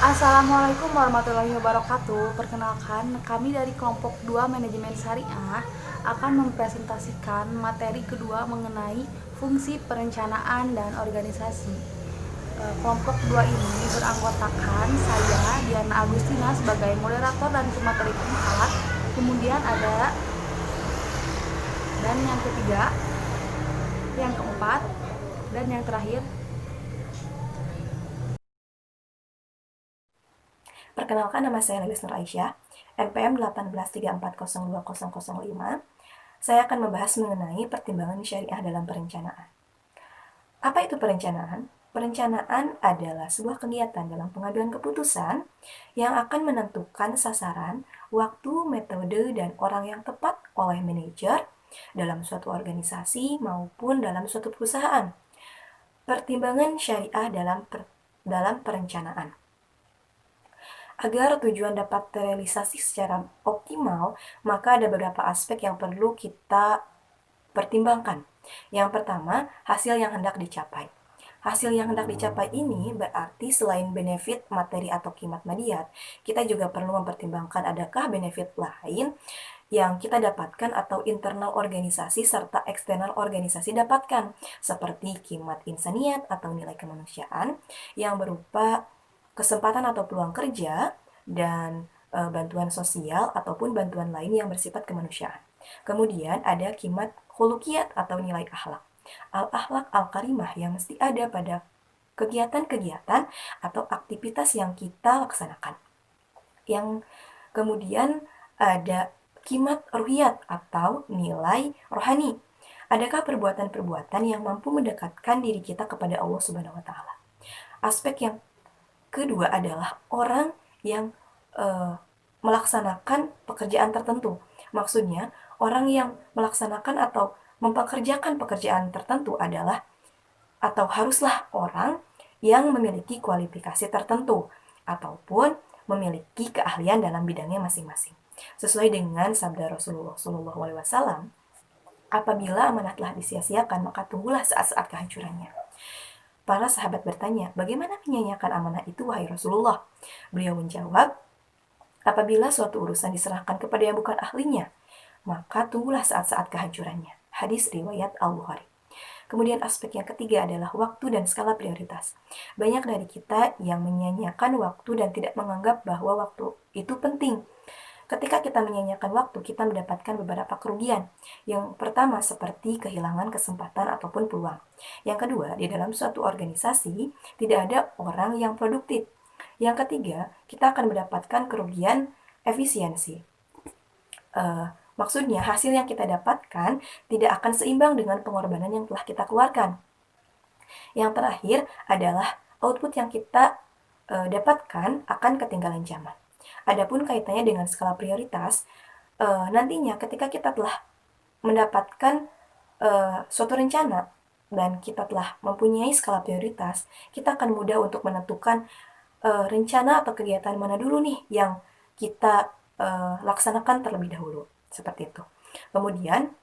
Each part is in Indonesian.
Assalamualaikum warahmatullahi wabarakatuh. Perkenalkan, kami dari kelompok 2 Manajemen Syariah akan mempresentasikan materi kedua mengenai fungsi perencanaan dan organisasi. Kelompok 2 ini beranggotakan saya, Diana Agustina, sebagai moderator dan pemateri keempat. Kemudian ada dan yang ketiga, yang keempat, dan yang terakhir. Perkenalkan, nama saya Lelis Nur Aisyah, NPM 1834020005. Saya akan membahas mengenai pertimbangan syariah dalam perencanaan. Apa itu perencanaan? Perencanaan adalah sebuah kegiatan dalam pengambilan keputusan yang akan menentukan sasaran, waktu, metode, dan orang yang tepat oleh manajer dalam suatu organisasi maupun dalam suatu perusahaan. Pertimbangan syariah dalam perencanaan. Agar tujuan dapat terrealisasi secara optimal, maka ada beberapa aspek yang perlu kita pertimbangkan. Yang pertama, hasil yang hendak dicapai. Hasil yang hendak dicapai ini berarti selain benefit materi atau kimat madiat, kita juga perlu mempertimbangkan adakah benefit lain yang kita dapatkan atau internal organisasi serta eksternal organisasi dapatkan, seperti kimat insaniat atau nilai kemanusiaan yang berupa kesempatan atau peluang kerja dan bantuan sosial ataupun bantuan lain yang bersifat kemanusiaan. Kemudian ada kimat khuluqiyat atau nilai akhlak. Al-akhlak al-karimah yang mesti ada pada kegiatan-kegiatan atau aktivitas yang kita laksanakan. Yang kemudian ada kimat ruhiyat atau nilai rohani. Adakah perbuatan-perbuatan yang mampu mendekatkan diri kita kepada Allah Subhanahu wa taala? Aspek yang kedua adalah orang yang melaksanakan pekerjaan tertentu. Maksudnya, orang yang melaksanakan atau mempekerjakan pekerjaan tertentu adalah atau haruslah orang yang memiliki kualifikasi tertentu ataupun memiliki keahlian dalam bidangnya masing-masing. Sesuai dengan sabda Rasulullah SAW, apabila amanah telah disia-siakan, maka tunggulah saat-saat kehancurannya. Para sahabat bertanya, bagaimana menyanyiakan amanah itu, wahai Rasulullah? Beliau menjawab, apabila suatu urusan diserahkan kepada yang bukan ahlinya, maka tunggulah saat-saat kehancurannya. Hadis riwayat Al-Bukhari. Kemudian aspek yang ketiga adalah waktu dan skala prioritas. Banyak dari kita yang menyanyiakan waktu dan tidak menganggap bahwa waktu itu penting. Ketika kita menyanyiakan waktu, kita mendapatkan beberapa kerugian. Yang pertama seperti kehilangan kesempatan ataupun peluang. Yang kedua, di dalam suatu organisasi tidak ada orang yang produktif. Yang ketiga, kita akan mendapatkan kerugian efisiensi. Maksudnya, hasil yang kita dapatkan tidak akan seimbang dengan pengorbanan yang telah kita keluarkan. Yang terakhir adalah output yang kita dapatkan akan ketinggalan zaman. Adapun kaitannya dengan skala prioritas, nantinya ketika kita telah mendapatkan suatu rencana dan kita telah mempunyai skala prioritas, kita akan mudah untuk menentukan rencana atau kegiatan mana dulu nih yang kita laksanakan terlebih dahulu. Seperti itu. Kemudian,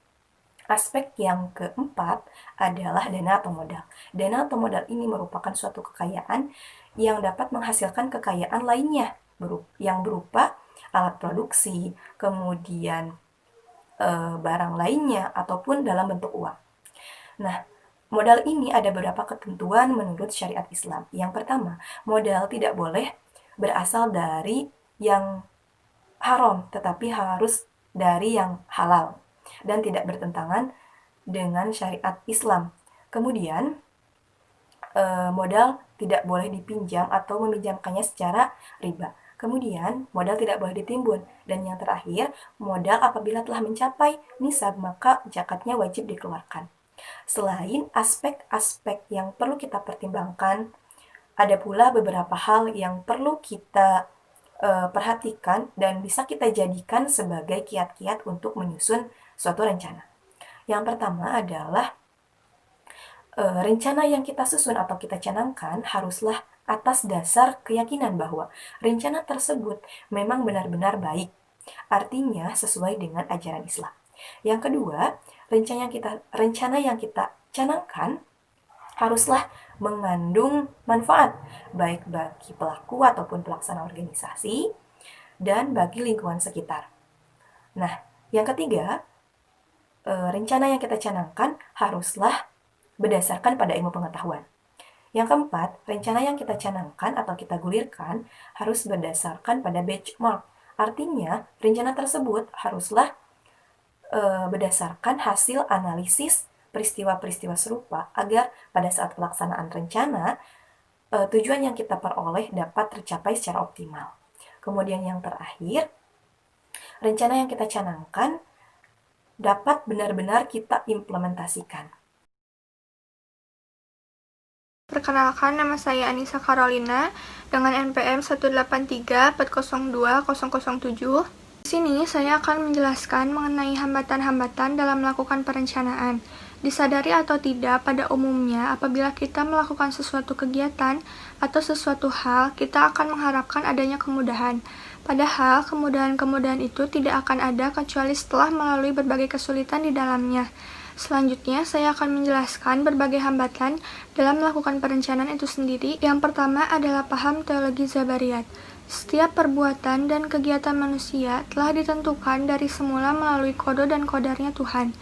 aspek yang keempat adalah dana atau modal. Dana atau modal ini merupakan suatu kekayaan yang dapat menghasilkan kekayaan lainnya yang berupa alat produksi, kemudian barang lainnya, ataupun dalam bentuk uang. Nah, modal ini ada beberapa ketentuan menurut syariat Islam. Yang pertama, modal tidak boleh berasal dari yang haram, tetapi harus dari yang halal dan tidak bertentangan dengan syariat Islam. Kemudian, modal tidak boleh dipinjam atau meminjamkannya secara riba. Kemudian, modal tidak boleh ditimbun. Dan yang terakhir, modal apabila telah mencapai nisab, maka zakatnya wajib dikeluarkan. Selain aspek-aspek yang perlu kita pertimbangkan, ada pula beberapa hal yang perlu kita perhatikan dan bisa kita jadikan sebagai kiat-kiat untuk menyusun suatu rencana. Yang pertama adalah rencana yang kita susun atau kita canangkan haruslah atas dasar keyakinan bahwa rencana tersebut memang benar-benar baik. Artinya sesuai dengan ajaran Islam. Yang kedua, rencana yang kita canangkan haruslah mengandung manfaat, baik bagi pelaku ataupun pelaksana organisasi, dan bagi lingkungan sekitar. Nah, yang ketiga, rencana yang kita canangkan haruslah berdasarkan pada ilmu pengetahuan. Yang keempat, rencana yang kita canangkan atau kita gulirkan harus berdasarkan pada benchmark. Artinya, rencana tersebut haruslah berdasarkan hasil analisis peristiwa-peristiwa serupa agar pada saat pelaksanaan rencana, tujuan yang kita peroleh dapat tercapai secara optimal. Kemudian yang terakhir, rencana yang kita canangkan dapat benar-benar kita implementasikan. Perkenalkan, nama saya Anissa Carolina dengan NPM 183402007. Di sini saya akan menjelaskan mengenai hambatan-hambatan dalam melakukan perencanaan. Disadari atau tidak, pada umumnya apabila kita melakukan sesuatu kegiatan atau sesuatu hal, kita akan mengharapkan adanya kemudahan. Padahal kemudahan-kemudahan itu tidak akan ada kecuali setelah melalui berbagai kesulitan di dalamnya. Selanjutnya, saya akan menjelaskan berbagai hambatan dalam melakukan perencanaan itu sendiri. Yang pertama adalah paham teologi Zabariyat. Setiap perbuatan dan kegiatan manusia telah ditentukan dari semula melalui kode dan kodarnya Tuhan.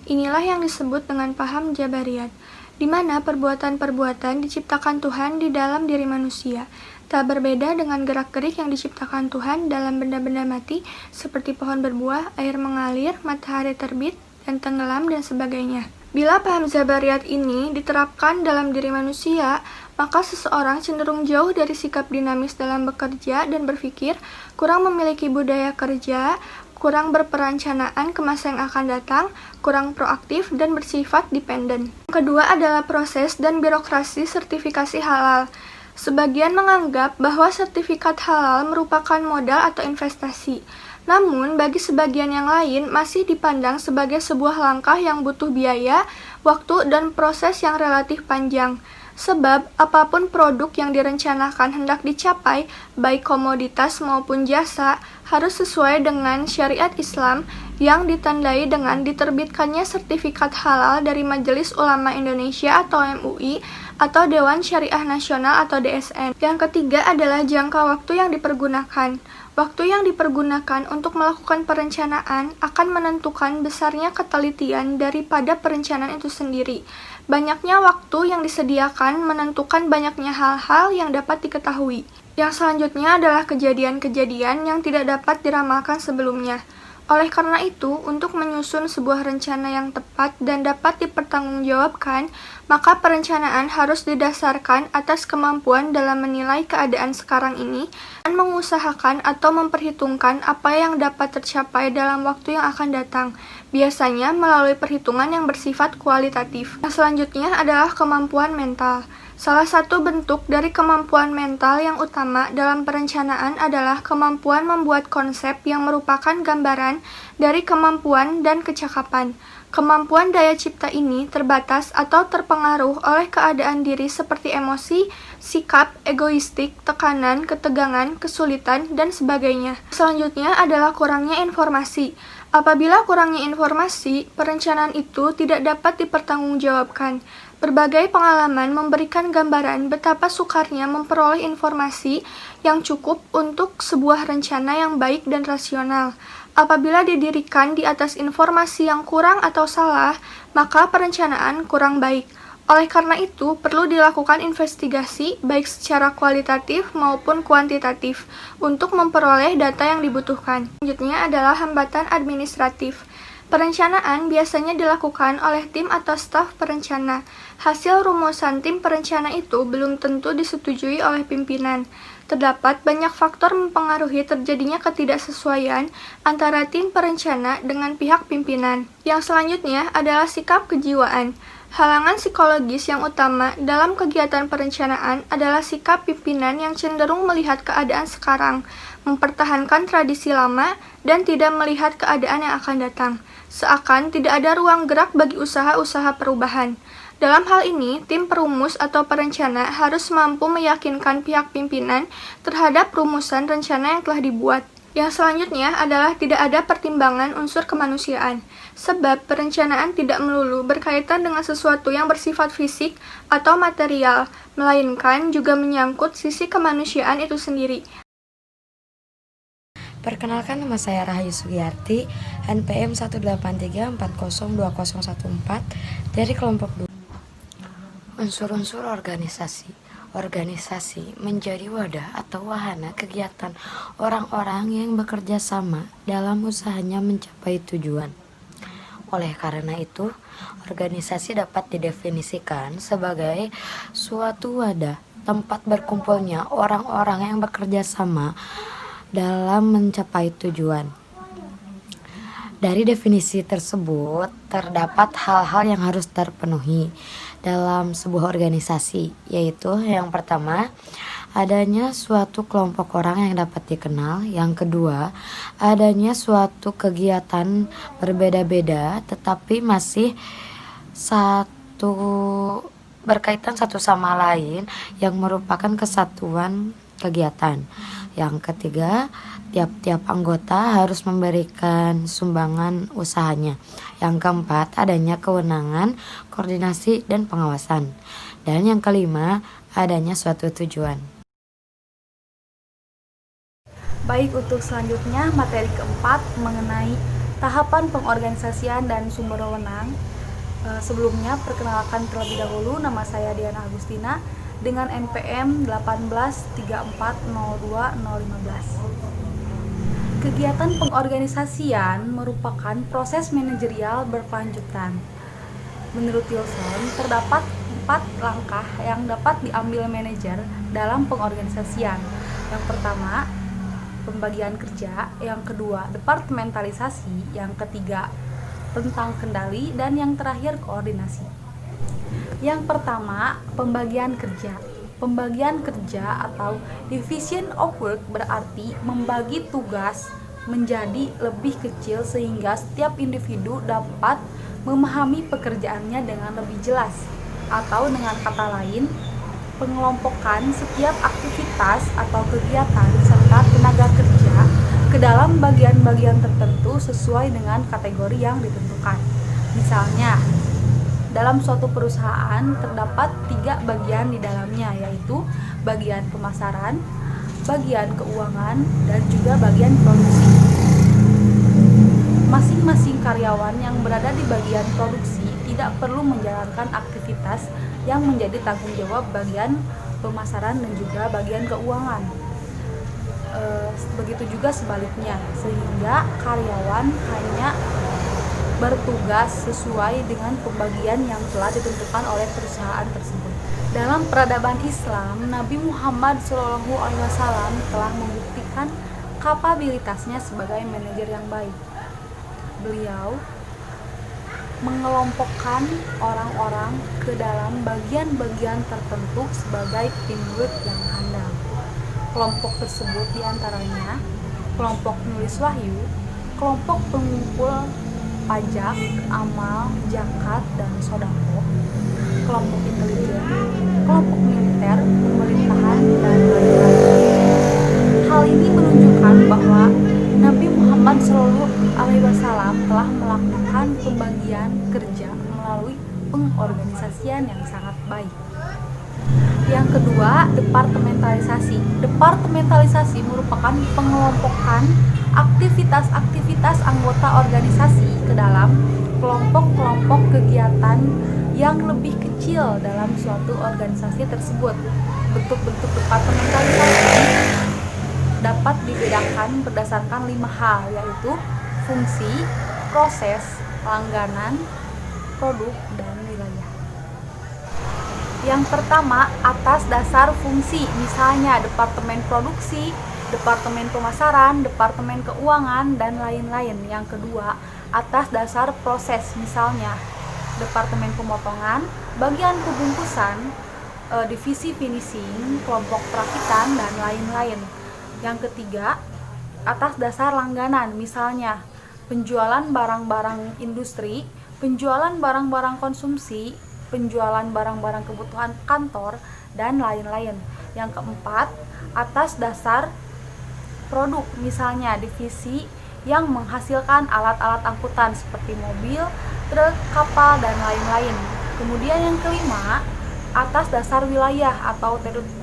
Inilah yang disebut dengan paham Jabariyat, di mana perbuatan-perbuatan diciptakan Tuhan di dalam diri manusia. Tak berbeda dengan gerak-gerik yang diciptakan Tuhan dalam benda-benda mati seperti pohon berbuah, air mengalir, matahari terbit, dan tenggelam, dan sebagainya. Bila paham Zabariyat ini diterapkan dalam diri manusia, maka seseorang cenderung jauh dari sikap dinamis dalam bekerja dan berpikir, kurang memiliki budaya kerja, kurang berperencanaan ke masa yang akan datang, kurang proaktif, dan bersifat dependen. Yang kedua adalah proses dan birokrasi sertifikasi halal. Sebagian menganggap bahwa sertifikat halal merupakan modal atau investasi. Namun, bagi sebagian yang lain masih dipandang sebagai sebuah langkah yang butuh biaya, waktu, dan proses yang relatif panjang. Sebab, apapun produk yang direncanakan hendak dicapai, baik komoditas maupun jasa, harus sesuai dengan syariat Islam yang ditandai dengan diterbitkannya sertifikat halal dari Majelis Ulama Indonesia atau MUI atau Dewan Syariah Nasional atau DSN. Yang ketiga adalah jangka waktu yang dipergunakan. Waktu yang dipergunakan untuk melakukan perencanaan akan menentukan besarnya ketelitian daripada perencanaan itu sendiri. Banyaknya waktu yang disediakan menentukan banyaknya hal-hal yang dapat diketahui. Yang selanjutnya adalah kejadian-kejadian yang tidak dapat diramalkan sebelumnya. Oleh karena itu, untuk menyusun sebuah rencana yang tepat dan dapat dipertanggungjawabkan, maka perencanaan harus didasarkan atas kemampuan dalam menilai keadaan sekarang ini dan mengusahakan atau memperhitungkan apa yang dapat tercapai dalam waktu yang akan datang, biasanya melalui perhitungan yang bersifat kualitatif. Yang selanjutnya adalah kemampuan mental. Salah satu bentuk dari kemampuan mental yang utama dalam perencanaan adalah kemampuan membuat konsep yang merupakan gambaran dari kemampuan dan kecakapan. Kemampuan daya cipta ini terbatas atau terpengaruh oleh keadaan diri seperti emosi, sikap, egoistik, tekanan, ketegangan, kesulitan, dan sebagainya. Selanjutnya adalah kurangnya informasi. Apabila kurangnya informasi, perencanaan itu tidak dapat dipertanggungjawabkan. Berbagai pengalaman memberikan gambaran betapa sukarnya memperoleh informasi yang cukup untuk sebuah rencana yang baik dan rasional. Apabila didirikan di atas informasi yang kurang atau salah, maka perencanaan kurang baik. Oleh karena itu, perlu dilakukan investigasi baik secara kualitatif maupun kuantitatif untuk memperoleh data yang dibutuhkan. Selanjutnya adalah hambatan administratif. Perencanaan biasanya dilakukan oleh tim atau staf perencana. Hasil rumusan tim perencana itu belum tentu disetujui oleh pimpinan. Terdapat banyak faktor mempengaruhi terjadinya ketidaksesuaian antara tim perencana dengan pihak pimpinan. Yang selanjutnya adalah sikap kejiwaan. Halangan psikologis yang utama dalam kegiatan perencanaan adalah sikap pimpinan yang cenderung melihat keadaan sekarang, mempertahankan tradisi lama, dan tidak melihat keadaan yang akan datang. Seakan tidak ada ruang gerak bagi usaha-usaha perubahan. Dalam hal ini, tim perumus atau perencana harus mampu meyakinkan pihak pimpinan terhadap rumusan rencana yang telah dibuat. Yang selanjutnya adalah tidak ada pertimbangan unsur kemanusiaan, sebab perencanaan tidak melulu berkaitan dengan sesuatu yang bersifat fisik atau material, melainkan juga menyangkut sisi kemanusiaan itu sendiri. Perkenalkan, nama saya Rahayu Sugiyarti, NPM 183402014 dari kelompok 2. Unsur-unsur organisasi. Organisasi menjadi wadah atau wahana kegiatan orang-orang yang bekerja sama dalam usahanya mencapai tujuan. Oleh karena itu, organisasi dapat didefinisikan sebagai suatu wadah tempat berkumpulnya orang-orang yang bekerja sama dalam mencapai tujuan. Dari definisi tersebut, terdapat hal-hal yang harus terpenuhi dalam sebuah organisasi, yaitu yang pertama, adanya suatu kelompok orang yang dapat dikenal. Yang kedua, adanya suatu kegiatan berbeda-beda tetapi masih berkaitan satu sama lain yang merupakan kesatuan kegiatan. Yang ketiga, tiap-tiap anggota harus memberikan sumbangan usahanya. Yang keempat, adanya kewenangan, koordinasi, dan pengawasan. Dan yang kelima, adanya suatu tujuan. Baik, untuk selanjutnya materi keempat mengenai tahapan pengorganisasian dan sumber wewenang. Sebelumnya perkenalkan terlebih dahulu, nama saya Diana Agustina dengan NPM 183402015. Kegiatan pengorganisasian merupakan proses manajerial berkelanjutan. Menurut Wilson, terdapat 4 langkah yang dapat diambil manajer dalam pengorganisasian. Yang pertama, pembagian kerja. Yang kedua, departementalisasi. Yang ketiga, tentang kendali. Dan yang terakhir, koordinasi. Yang pertama, pembagian kerja. Pembagian kerja atau division of work berarti membagi tugas menjadi lebih kecil sehingga setiap individu dapat memahami pekerjaannya dengan lebih jelas. Atau dengan kata lain, pengelompokan setiap aktivitas atau kegiatan serta tenaga kerja ke dalam bagian-bagian tertentu sesuai dengan kategori yang ditentukan. Misalnya, dalam suatu perusahaan terdapat 3 bagian di dalamnya, yaitu bagian pemasaran, bagian keuangan, dan juga bagian produksi. Masing-masing karyawan yang berada di bagian produksi tidak perlu menjalankan aktivitas yang menjadi tanggung jawab bagian pemasaran dan juga bagian keuangan. Begitu juga sebaliknya, sehingga karyawan hanya bertugas sesuai dengan pembagian yang telah ditentukan oleh perusahaan tersebut. Dalam peradaban Islam, Nabi Muhammad SAW telah membuktikan kapabilitasnya sebagai manajer yang baik. Beliau mengelompokkan orang-orang ke dalam bagian-bagian tertentu sebagai teamwork yang handal. Kelompok tersebut diantaranya kelompok penulis wahyu, kelompok pengumpul pajak, amal, zakat, dan sodako, kelompok intelijen, kelompok militer, pemerintahan, dan lain-lain. Hal ini menunjukkan bahwa Nabi Muhammad SAW telah melakukan pembagian kerja melalui pengorganisasian yang sangat baik. Yang kedua, departementalisasi. Departementalisasi merupakan pengelompokan aktivitas-aktivitas anggota organisasi ke dalam kelompok-kelompok kegiatan yang lebih kecil dalam suatu organisasi tersebut. Bentuk-bentuk departementalisasi dapat dibedakan berdasarkan 5 hal, yaitu fungsi, proses, langganan, produk, dan wilayah. Yang pertama, atas dasar fungsi, misalnya departemen produksi, departemen pemasaran, departemen keuangan, dan lain-lain. Yang kedua, atas dasar proses, misalnya departemen pemotongan, bagian pembungkusan, divisi finishing, kelompok perakitan, dan lain-lain. Yang ketiga, atas dasar langganan, misalnya penjualan barang-barang industri, penjualan barang-barang konsumsi, penjualan barang-barang kebutuhan kantor, dan lain-lain. Yang keempat, atas dasar produk, misalnya divisi yang menghasilkan alat-alat angkutan seperti mobil, truk, kapal, dan lain-lain. Kemudian yang kelima, atas dasar wilayah atau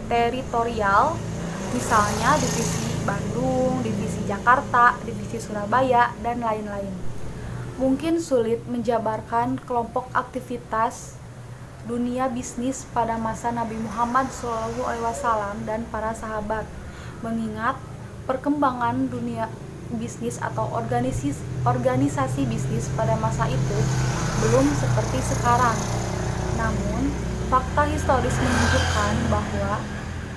teritorial, misalnya divisi Bandung, divisi Jakarta, divisi Surabaya, dan lain-lain. Mungkin sulit menjabarkan kelompok aktivitas dunia bisnis pada masa Nabi Muhammad SAW dan para sahabat, mengingat perkembangan dunia bisnis atau organisasi bisnis pada masa itu belum seperti sekarang. Namun, fakta historis menunjukkan bahwa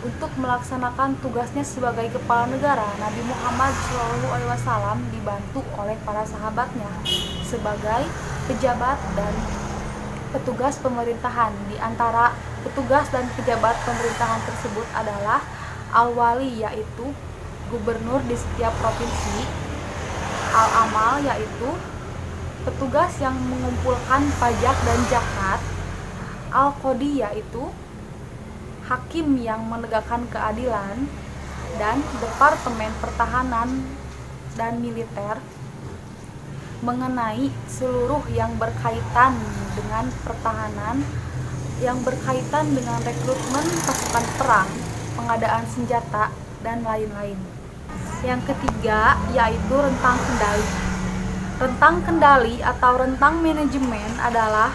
untuk melaksanakan tugasnya sebagai kepala negara, Nabi Muhammad SAW dibantu oleh para sahabatnya sebagai pejabat dan petugas pemerintahan. Di antara petugas dan pejabat pemerintahan tersebut adalah al-wali, yaitu gubernur di setiap provinsi, al-amal, yaitu petugas yang mengumpulkan pajak dan zakat, al-qodi, yaitu hakim yang menegakkan keadilan, dan departemen pertahanan dan militer mengenai seluruh yang berkaitan dengan pertahanan, yang berkaitan dengan rekrutmen pasukan perang, pengadaan senjata, dan lain-lain. Yang ketiga yaitu rentang kendali. Rentang kendali atau rentang manajemen adalah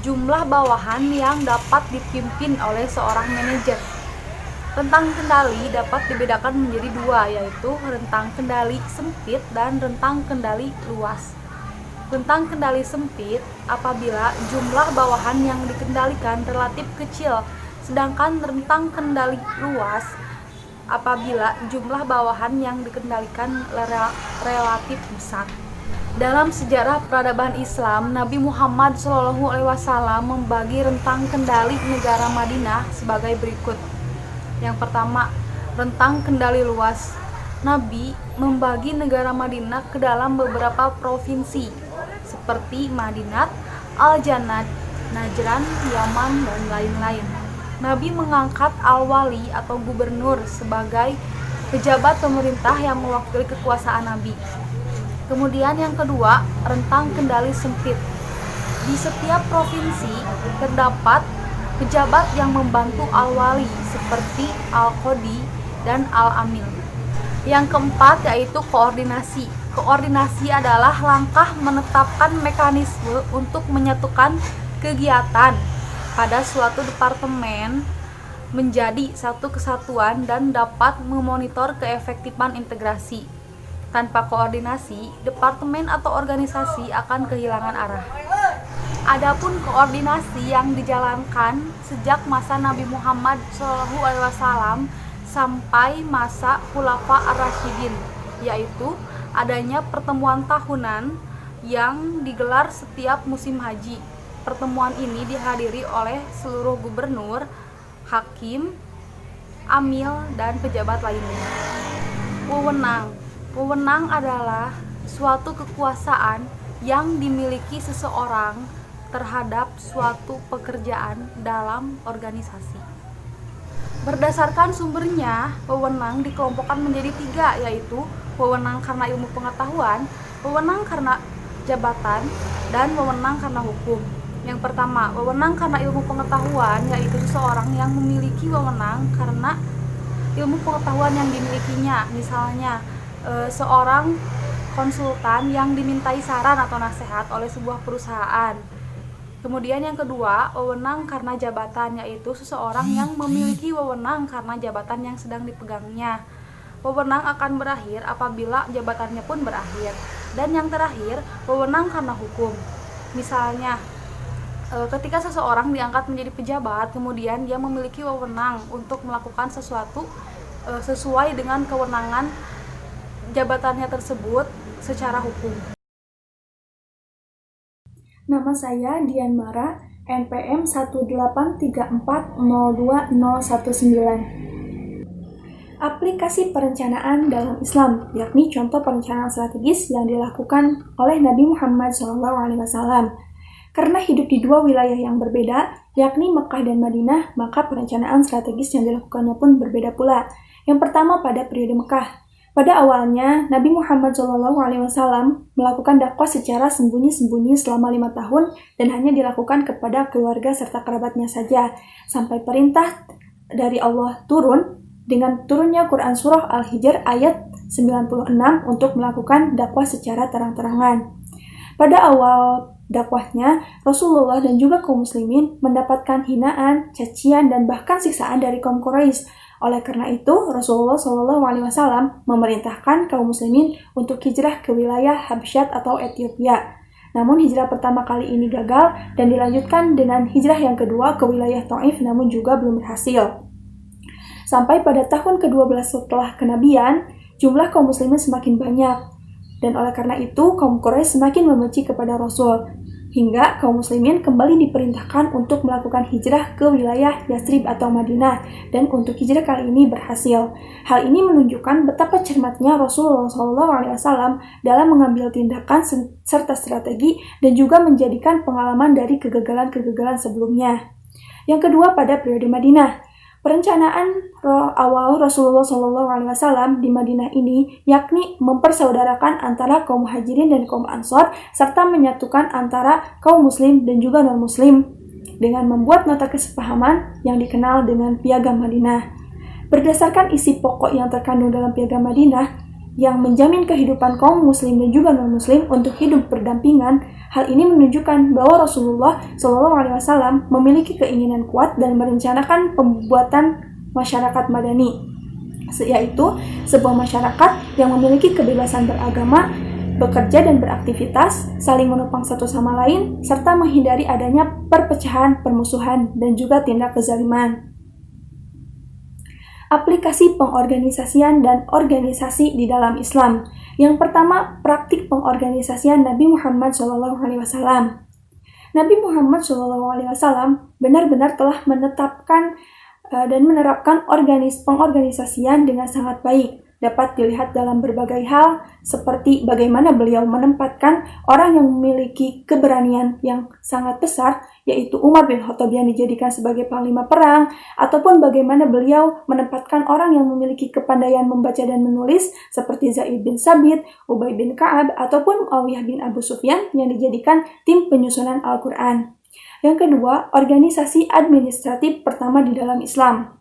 jumlah bawahan yang dapat dipimpin oleh seorang manajer. Rentang kendali dapat dibedakan menjadi dua, yaitu rentang kendali sempit dan rentang kendali luas. Rentang kendali sempit apabila jumlah bawahan yang dikendalikan relatif kecil, sedangkan rentang kendali luas apabila jumlah bawahan yang dikendalikan relatif besar. Dalam sejarah peradaban Islam, Nabi Muhammad SAW membagi rentang kendali negara Madinah sebagai berikut. Yang pertama, rentang kendali luas. Nabi membagi negara Madinah ke dalam beberapa provinsi seperti Madinat, Al-Jannat, Najran, Yaman, dan lain-lain. Nabi mengangkat al-wali atau gubernur sebagai pejabat pemerintah yang mewakili kekuasaan Nabi. Kemudian yang kedua, rentang kendali sempit. Di setiap provinsi terdapat pejabat yang membantu al-wali seperti al-qodi dan al-amil. Yang keempat yaitu koordinasi. Koordinasi adalah langkah menetapkan mekanisme untuk menyatukan kegiatan pada suatu departemen menjadi satu kesatuan dan dapat memonitor keefektifan integrasi. Tanpa koordinasi, departemen atau organisasi akan kehilangan arah. Adapun koordinasi yang dijalankan sejak masa Nabi Muhammad SAW sampai masa Khulafa ar-Rasyidin, yaitu adanya pertemuan tahunan yang digelar setiap musim haji. Pertemuan ini dihadiri oleh seluruh gubernur, hakim, amil, dan pejabat lainnya. Wewenang. Wewenang adalah suatu kekuasaan yang dimiliki seseorang terhadap suatu pekerjaan dalam organisasi. Berdasarkan sumbernya, wewenang dikelompokkan menjadi tiga, yaitu wewenang karena ilmu pengetahuan, wewenang karena jabatan, dan wewenang karena hukum. Yang pertama, wewenang karena ilmu pengetahuan, yaitu seseorang yang memiliki wewenang karena ilmu pengetahuan yang dimilikinya. Misalnya, seorang konsultan yang dimintai saran atau nasihat oleh sebuah perusahaan. Kemudian yang kedua, wewenang karena jabatan, yaitu seseorang yang memiliki wewenang karena jabatan yang sedang dipegangnya. Wewenang akan berakhir apabila jabatannya pun berakhir. Dan yang terakhir, wewenang karena hukum. Misalnya, ketika seseorang diangkat menjadi pejabat, kemudian dia memiliki wewenang untuk melakukan sesuatu sesuai dengan kewenangan jabatannya tersebut secara hukum. Nama saya Dian Mara, NPM 183402019. Aplikasi perencanaan dalam Islam, yakni contoh perencanaan strategis yang dilakukan oleh Nabi Muhammad SAW. Karena hidup di dua wilayah yang berbeda, yakni Mekah dan Madinah, maka perencanaan strategis yang dilakukannya pun berbeda pula. Yang pertama pada periode Mekah. Pada awalnya, Nabi Muhammad SAW melakukan dakwah secara sembunyi-sembunyi selama 5 tahun dan hanya dilakukan kepada keluarga serta kerabatnya saja, sampai perintah dari Allah turun dengan turunnya Quran Surah Al-Hijr ayat 96 untuk melakukan dakwah secara terang-terangan. Pada awal dakwahnya, Rasulullah dan juga kaum muslimin mendapatkan hinaan, cacian, dan bahkan siksaan dari kaum Quraisy. Oleh karena itu, Rasulullah SAW memerintahkan kaum muslimin untuk hijrah ke wilayah Habsyat atau Ethiopia. Namun hijrah pertama kali ini gagal dan dilanjutkan dengan hijrah yang kedua ke wilayah Taif namun juga belum berhasil. Sampai pada tahun ke-12 setelah kenabian, jumlah kaum muslimin semakin banyak. Dan oleh karena itu, kaum Quraisy semakin membenci kepada Rasul. Hingga kaum muslimin kembali diperintahkan untuk melakukan hijrah ke wilayah Yatsrib atau Madinah, dan untuk hijrah kali ini berhasil. Hal ini menunjukkan betapa cermatnya Rasulullah SAW dalam mengambil tindakan serta strategi dan juga menjadikan pengalaman dari kegagalan-kegagalan sebelumnya. Yang kedua, pada periode Madinah. Perencanaan awal Rasulullah SAW di Madinah ini yakni mempersaudarakan antara kaum Muhajirin dan kaum Ansor serta menyatukan antara kaum Muslim dan juga non-Muslim dengan membuat nota kesepahaman yang dikenal dengan Piagam Madinah. Berdasarkan isi pokok yang terkandung dalam Piagam Madinah yang menjamin kehidupan kaum Muslim dan juga non-Muslim untuk hidup berdampingan, hal ini menunjukkan bahwa Rasulullah SAW memiliki keinginan kuat dan merencanakan pembuatan masyarakat madani, yaitu sebuah masyarakat yang memiliki kebebasan beragama, bekerja dan beraktivitas, saling menopang satu sama lain, serta menghindari adanya perpecahan, permusuhan, dan juga tindak kezaliman. Aplikasi pengorganisasian dan organisasi di dalam Islam. Yang pertama, praktik pengorganisasian Nabi Muhammad SAW. Nabi Muhammad SAW benar-benar telah menetapkan dan menerapkan pengorganisasian dengan sangat baik. Dapat dilihat dalam berbagai hal, seperti bagaimana beliau menempatkan orang yang memiliki keberanian yang sangat besar, yaitu Umar bin Khattab yang dijadikan sebagai panglima perang, ataupun bagaimana beliau menempatkan orang yang memiliki kepandaian membaca dan menulis, seperti Zaid bin Sabit, Ubay bin Ka'ab, ataupun Muawiyah bin Abu Sufyan yang dijadikan tim penyusunan Al-Quran. Yang kedua, organisasi administratif pertama di dalam Islam.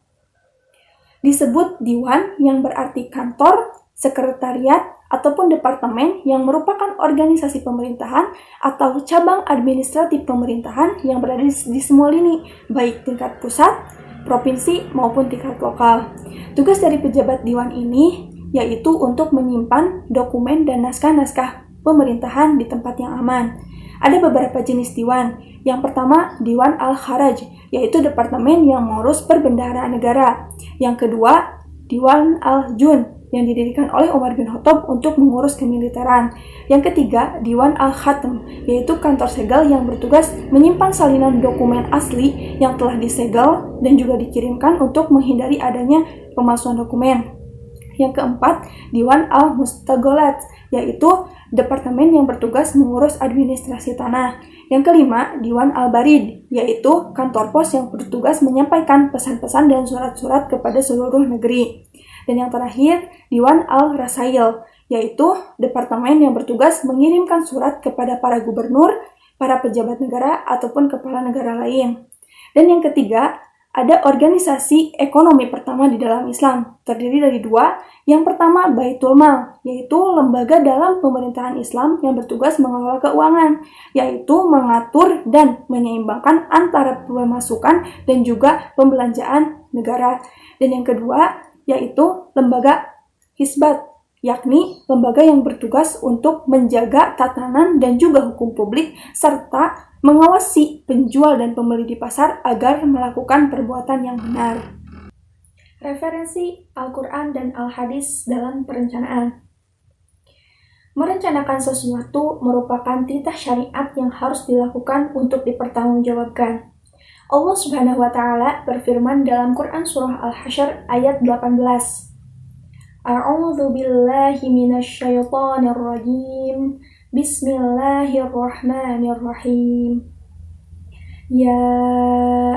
Disebut Diwan yang berarti kantor, sekretariat, ataupun departemen yang merupakan organisasi pemerintahan atau cabang administratif pemerintahan yang berada di semua lini, baik tingkat pusat, provinsi, maupun tingkat lokal. Tugas dari pejabat Diwan ini yaitu untuk menyimpan dokumen dan naskah-naskah pemerintahan di tempat yang aman. Ada beberapa jenis Diwan. Yang pertama, Diwan Al-Kharaj, yaitu departemen yang mengurus perbendaharaan negara. Yang kedua, Diwan Al-Jun, yang didirikan oleh Umar bin Khattab untuk mengurus kemiliteran. Yang ketiga, Diwan Al-Khatam, yaitu kantor segel yang bertugas menyimpan salinan dokumen asli yang telah disegel dan juga dikirimkan untuk menghindari adanya pemalsuan dokumen. Yang keempat, Diwan Al-Mustagholat, yaitu departemen yang bertugas mengurus administrasi tanah. Yang kelima, Diwan Al-Barid, yaitu kantor pos yang bertugas menyampaikan pesan-pesan dan surat-surat kepada seluruh negeri. Dan yang terakhir, Diwan Al-Rasail, yaitu departemen yang bertugas mengirimkan surat kepada para gubernur, para pejabat negara, ataupun kepala negara lain. Dan yang ketiga, ada organisasi ekonomi pertama di dalam Islam, terdiri dari dua. Yang pertama, Baitul Mal, yaitu lembaga dalam pemerintahan Islam yang bertugas mengelola keuangan, yaitu mengatur dan menyeimbangkan antara pemasukan dan juga pembelanjaan negara. Dan yang kedua, yaitu lembaga Hisbat, yakni lembaga yang bertugas untuk menjaga tatanan dan juga hukum publik, serta mengawasi penjual dan pembeli di pasar agar melakukan perbuatan yang benar. Referensi Al-Quran dan Al-Hadis dalam perencanaan. Merencanakan sesuatu merupakan titah syariat yang harus dilakukan untuk dipertanggungjawabkan. Allah Subhanahu wa Ta'ala berfirman dalam Quran Surah Al-Hasyr ayat 18. A'udzu billahi minasyaitonir rajim. Bismillahirrahmanirrahim. Ya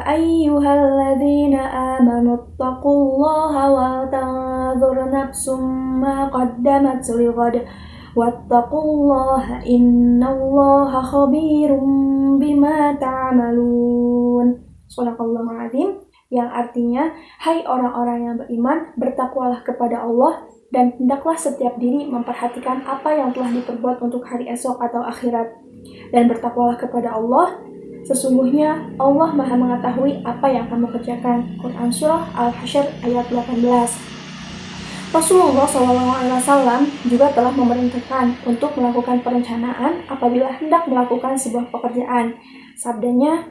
ayyuhalladzina amanu taqullaha wa ولتنظر نفس ما قدمت لغد واتقوا الله إن الله خبير بما تعملون. Shadaqallahul Adzim, yang artinya, hai orang-orang yang beriman, bertakwalah kepada Allah dan hendaklah setiap diri memperhatikan apa yang telah diperbuat untuk hari esok atau akhirat. Dan bertakwalah kepada Allah, sesungguhnya Allah Maha mengetahui apa yang kamu kerjakan. Quran Surah Al-Hasyr ayat 18. Rasulullah SAW juga telah memerintahkan untuk melakukan perencanaan apabila hendak melakukan sebuah pekerjaan. Sabdanya,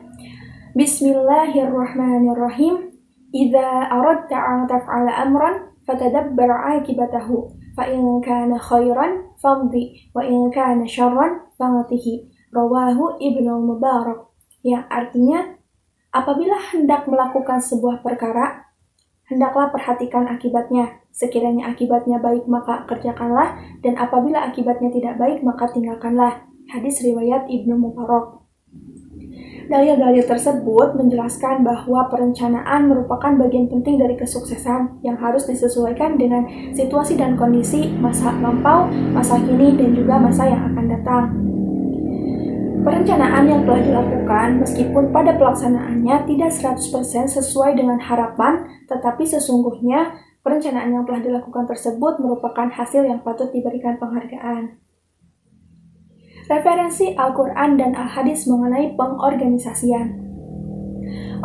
Bismillahirrahmanirrahim. Idza aradta an taf'ala amran fatadabbar 'aqibatahu. Fa in kana khairan famdi wa in kana syarran fangatihi. Rawahu Ibnu Mubarak. Yang artinya, apabila hendak melakukan sebuah perkara, hendaklah perhatikan akibatnya. Sekiranya akibatnya baik, maka kerjakanlah, dan apabila akibatnya tidak baik, maka tinggalkanlah. Hadis riwayat Ibnu Mubarak. Dalil-dalil tersebut menjelaskan bahwa perencanaan merupakan bagian penting dari kesuksesan yang harus disesuaikan dengan situasi dan kondisi masa lampau, masa kini, dan juga masa yang akan datang. Perencanaan yang telah dilakukan meskipun pada pelaksanaannya tidak 100% sesuai dengan harapan, tetapi sesungguhnya perencanaan yang telah dilakukan tersebut merupakan hasil yang patut diberikan penghargaan. Referensi Al-Quran dan Al-Hadis mengenai pengorganisasian.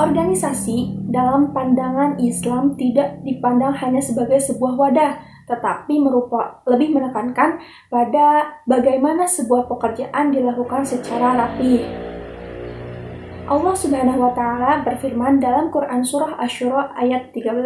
Organisasi dalam pandangan Islam tidak dipandang hanya sebagai sebuah wadah, tetapi lebih menekankan pada bagaimana sebuah pekerjaan dilakukan secara rapi. Allah Subhanahu wa Ta'ala berfirman dalam Quran Surah Asy-Syura ayat 13.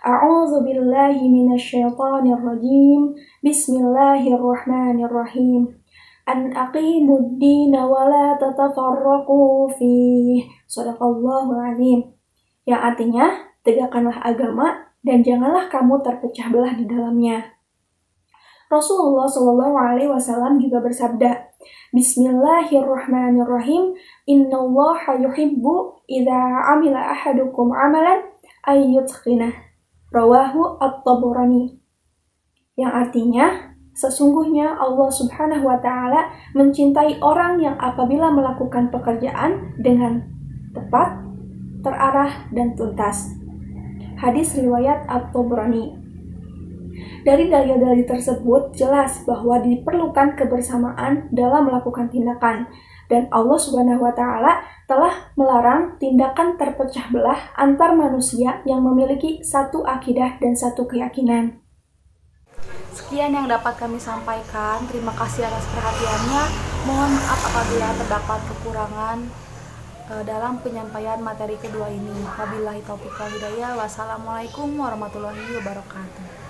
A'udzu billahi minasyaitonir rajim. Bismillahirrahmanirrahim. An aqimud dina wa la tatafarraqu fih. Shadaqallahul Adzim. Yang artinya, tegakkanlah agama dan janganlah kamu terpecah belah di dalamnya. Rasulullah SAW juga bersabda, Bismillahirrahmanirrahim. Innallaha yuhibbu idza amila ahadukum amalan ayyutqinah. Rawahu At-Tabarani. Yang artinya, sesungguhnya Allah Subhanahu wa Ta'ala mencintai orang yang apabila melakukan pekerjaan dengan tepat, terarah, dan tuntas. Hadis riwayat At-Tabarani. Dari dalil-dalil tersebut jelas bahwa diperlukan kebersamaan dalam melakukan tindakan, dan Allah Subhanahu wa Ta'ala telah melarang tindakan terpecah belah antar manusia yang memiliki satu akidah dan satu keyakinan. Sekian yang dapat kami sampaikan. Terima kasih atas perhatiannya. Mohon maaf apabila terdapat kekurangan dalam penyampaian materi kedua ini. Wabillahi taufiq wal hidayah. Wassalamualaikum warahmatullahi wabarakatuh.